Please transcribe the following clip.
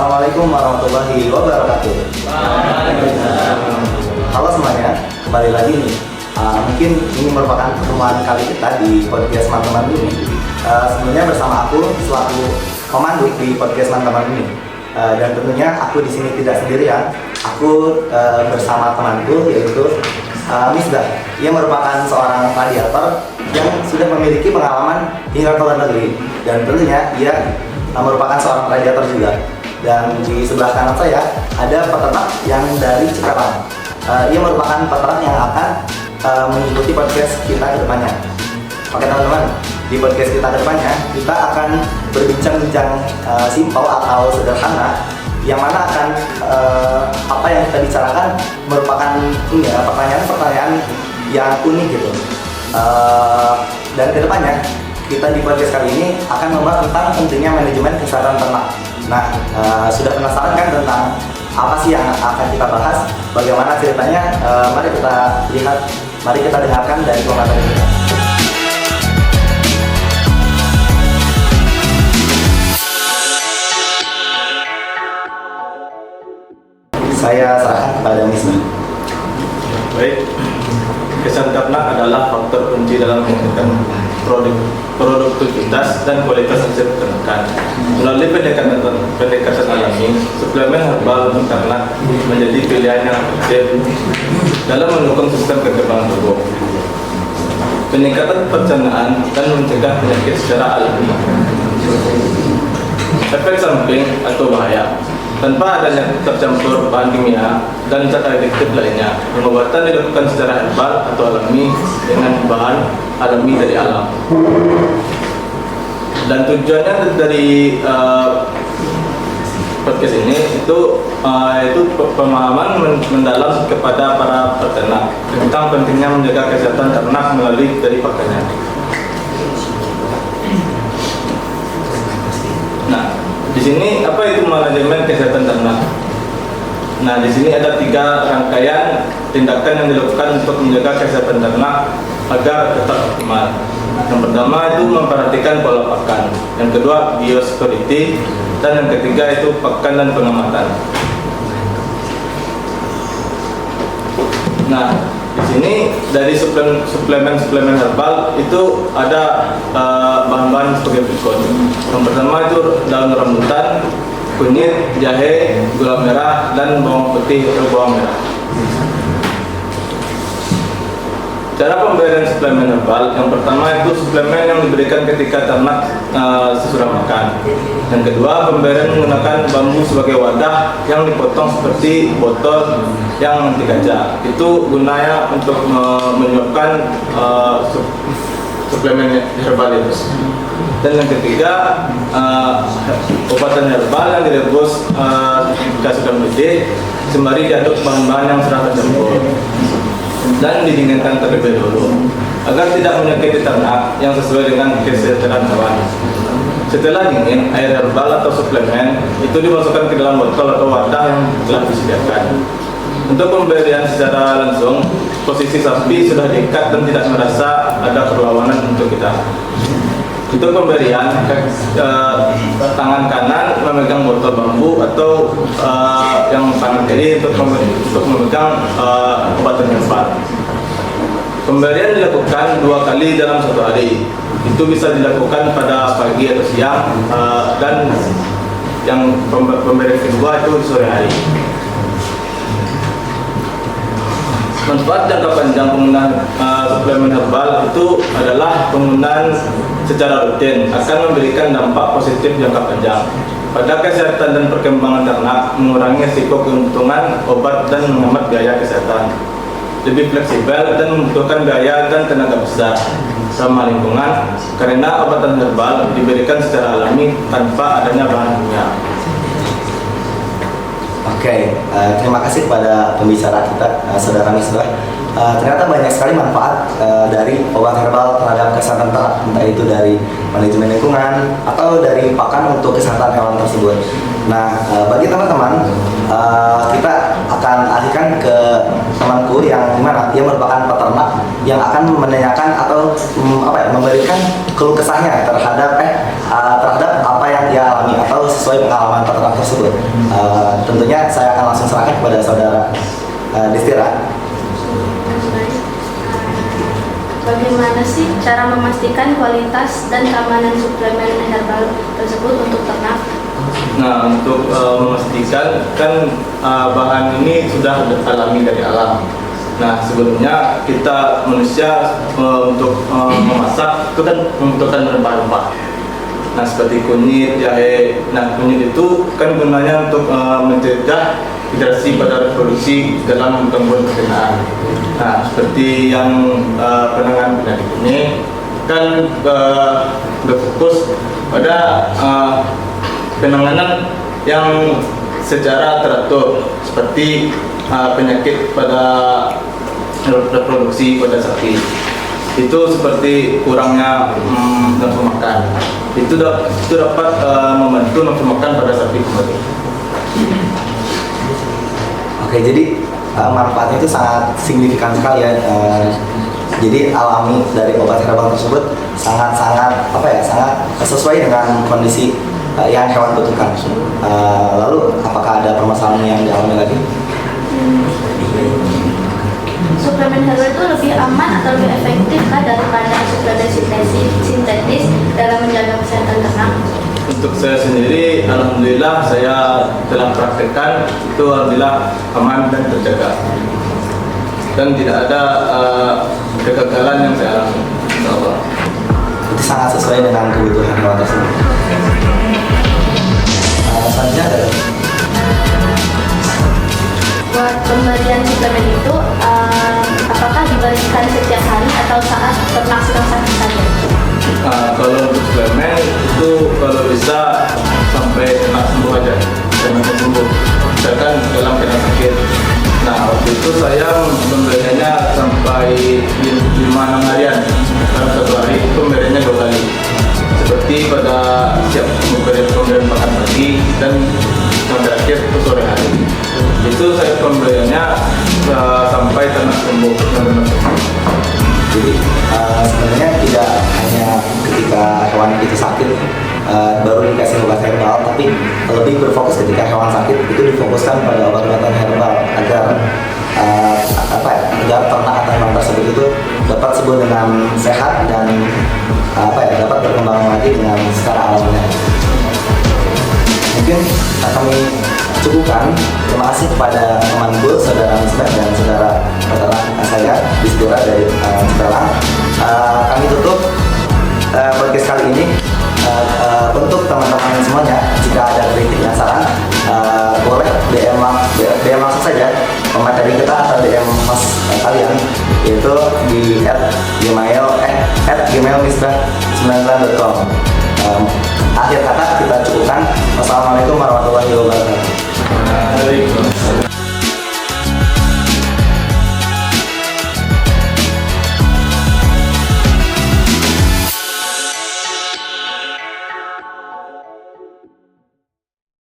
Assalamualaikum warahmatullahi wabarakatuh. Halo semuanya, kembali lagi nih. Mungkin ini merupakan pertemuan kali kita di podcast teman-teman ini. Sebelumnya bersama aku selaku pemandu di podcast teman-teman ini. Dan tentunya aku di sini tidak sendirian. Aku bersama temanku yaitu Misbah. Ia merupakan seorang radiator yang sudah memiliki pengalaman hingga ke luar negeri. Dan tentunya ia merupakan seorang radiator juga. Dan di sebelah kanan saya ada peternak yang dari Cikarang. Ia merupakan peternak yang akan mengikuti podcast kita ke depannya. Oke teman-teman, di podcast kita ke depannya kita akan berbincang-bincang simpel atau sederhana, yang mana akan apa yang kita bicarakan merupakan pertanyaan-pertanyaan yang unik gitu. Dan ke depannya kita di podcast kali ini akan membahas tentang pentingnya manajemen kesehatan ternak. Nah, sudah penasaran kan tentang apa sih yang akan kita bahas? Bagaimana ceritanya? Mari kita lihat, mari kita dengarkan dari komentar kita. Saya serahkan kepada Misbah. Baik, kesehatan ternak adalah faktor kunci dalam meningkatkan produktivitas dan kualitas hasil peternakan. Melalui pendekatan alami, suplemen herbal untuk ternak menjadi pilihan yang efektif dalam mendukung sistem kekebalan tubuh, peningkatan pencernaan dan mencegah penyakit secara alami. Efek samping atau bahaya: tanpa adanya tercampur bahan kimia dan zat adiktif lainnya, pengobatan dilakukan secara herbal atau alami dengan bahan alami dari alam. Dan tujuannya dari podcast ini itu pemahaman mendalam kepada para peternak tentang pentingnya menjaga kesehatan ternak melalui dari pakannya. Nah, di sini apa itu manajemen kesehatan ternak? Nah, di sini ada 3 rangkaian tindakan yang dilakukan untuk menjaga kesehatan ternak agar tetap optimal. Yang pertama itu memperhatikan pola pakan, yang kedua biosecurity, dan yang ketiga itu pakan dan pengamatan. Nah, di sini dari suplemen herbal itu ada bahan-bahan sebagai berikut. Yang pertama itu daun rambutan, kunyit, jahe, gula merah, dan bawang putih atau bawang merah. Cara pemberian suplemen herbal: yang pertama itu suplemen yang diberikan ketika ternak sesudah makan. Yang kedua, pemberian menggunakan bambu sebagai wadah yang dipotong seperti botol yang anti kaca. Itu gunanya untuk menyuapkan suplemen herbal itu. Dan yang ketiga, obatan herbal yang direbus ketika sudah mendidih sembari diaduk bahan-bahan yang sudah tercampur dan didinginkan terlebih dahulu agar tidak menyakiti ternak yang sesuai dengan kesejahteraan hewan. Setelah dingin, air herbal atau suplemen itu dimasukkan ke dalam botol atau wadah yang telah disediakan. Untuk pemberian secara langsung, posisi sapi sudah diikat dan tidak merasa ada perlawanan untuk kita. Untuk pemberian, tangan kanan memegang botol bambu atau yang tangan kiri untuk memegang obat herbal. Pemberian dilakukan 2 kali dalam 1 hari. Itu bisa dilakukan pada pagi atau siang, dan yang pemberian kedua itu di sore hari. Manfaat jangka panjang penggunaan suplemen herbal itu adalah penggunaan secara rutin akan memberikan dampak positif jangka panjang pada kesehatan dan perkembangan ternak, mengurangi risiko keuntungan obat dan menghemat biaya kesehatan, lebih fleksibel dan membutuhkan biaya dan tenaga besar, ramah lingkungan karena obatan herbal diberikan secara alami tanpa adanya bahan kimia. Oke, terima kasih kepada pembicara kita, Saudara Misbah. Ternyata banyak sekali manfaat dari obat herbal terhadap kesehatan ternak, entah itu dari manajemen lingkungan atau dari pakan untuk kesehatan hewan tersebut. Nah, bagi teman-teman, kita akan alihkan ke temanku yang dimana dia merupakan peternak yang akan menanyakan atau memberikan keluh kesahnya terhadap apa yang ia dia alami atau sesuai pengalaman peternak tersebut. Tentunya saya akan langsung serahkan kepada saudara Distira. Bagaimana sih cara memastikan kualitas dan keamanan suplemen herbal tersebut untuk ternak? Nah, untuk memastikan kan bahan ini sudah alami dari alam. Nah, sebelumnya kita manusia untuk memasak itu kan membutuhkan rempah-rempah. Nah, seperti kunyit, jahe. Nah, kunyit itu kan gunanya untuk mencegah hidrasi pada reproduksi dalam gangguan pencernaan. Nah, seperti yang penanganan penyakit ini kan berfokus pada penanganan yang secara teratur, seperti penyakit pada reproduksi pada sapi. Itu seperti kurangnya nafsu makan. Itu dapat membantu nafsu makan pada sapi kembali. Oke, jadi manfaatnya itu sangat signifikan sekali ya. Jadi alami dari obat herbal tersebut sangat-sangat sangat sesuai dengan kondisi yang hewan butuhkan. Lalu apakah ada permasalahan yang dialami lagi? Suplemen herbal itu lebih aman atau lebih efektif kah daripada suplemen sintetis dalam menjaga kesehatan ternak? Untuk saya sendiri, alhamdulillah saya telah praktekkan itu alhamdulillah aman dan terjaga, dan tidak ada kegagalan yang saya alami. Insyaallah. Itu sangat sesuai dengan kebutuhan hewan tersebut. Selanjutnya ada Buat pemberian suplemen itu, apakah diberikan setiap hari atau saat ternak sedang sakit saja? Kalau untuk suplemen itu kalau bisa sampai ternak sembuh aja, jangan sembuh. Misalkan dalam kena sakit. Nah, waktu itu saya memberinya sampai 5-6 harian. Dalam 1 hari itu pemberiannya 2 kali. Seperti pada siap pemberian makan pagi dan yang terakhir itu sore hari. Itu saya pemberiannya sampai ternak sembuh. Jadi sebenarnya tidak hanya ketika hewan itu sakit baru dikasih obat herbal, tapi lebih berfokus ketika hewan sakit itu difokuskan pada obat-obatan herbal agar agar ternak atau hewan tersebut itu dapat sembuh dengan sehat dan dapat berkembang lagi dengan secara alamiah. Mungkin kami cukupkan. Terima kasih kepada temanku, saudara Misbah dan saudara peternak saya Distira dari Cikarang. Kami tutup podcast kali ini. Untuk teman-teman semuanya, jika ada kritik dan saran, boleh DM langsung saja materi kita atau DM mas kalian, yaitu di @gmail.com. Akhir kata kita cukupkan. Wassalamualaikum warahmatullahi wabarakatuh. Waalaikumsalam.